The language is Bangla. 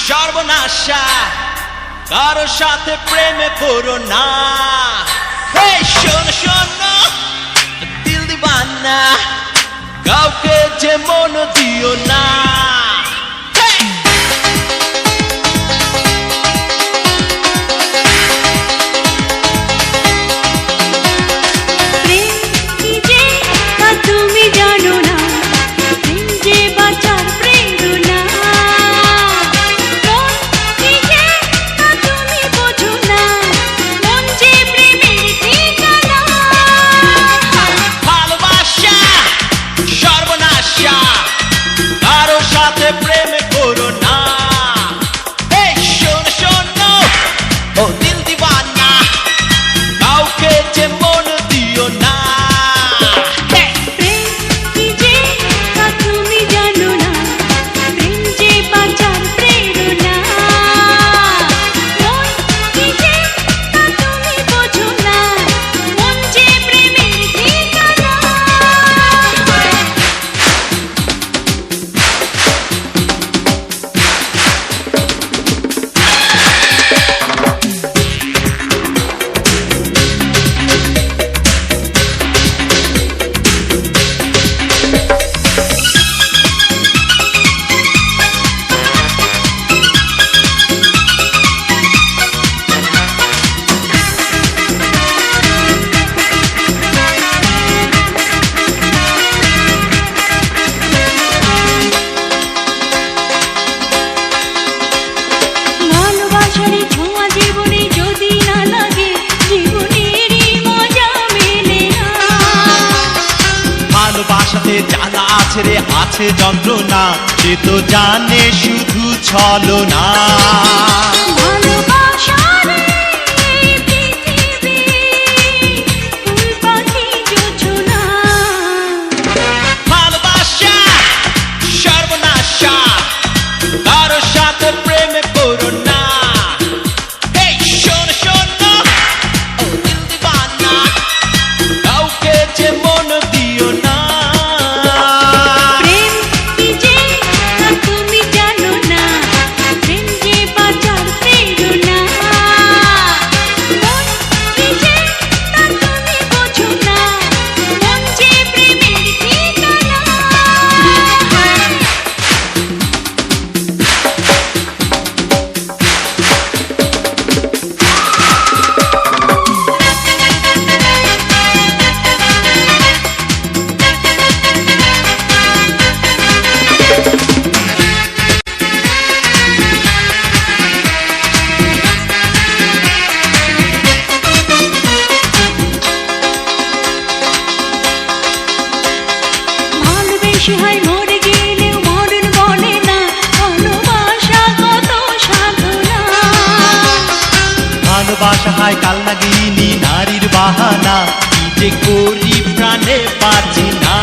সর্বনাশা কারো সাথে প্রেম করো না। শোনো শোনো দিল দিবানা, কাউকে যে মন দিও না। প্রেম করো না। শোনো শোনো ও দিল দিবানা, কাউকে যে মন দিও না। ভালোবাসাতে জ্বালা আছে রে, আছে যন্ত্রণা, সে তো জানে শুধু ছলনা। ভালোবাসা সর্বনাশা, কারো সাথে প্রেম করো না। শোনো শোনো ও দিল দিবানা, কাউকে যে মন দিও না। মরে গেলেও মরণ বলে না, ভালোবাসা কত সাধনা। ভালোবাসা হয় কাল নাগিনী নারীর বাহানা, কি যে করি প্রাণে পাচ্ছি না।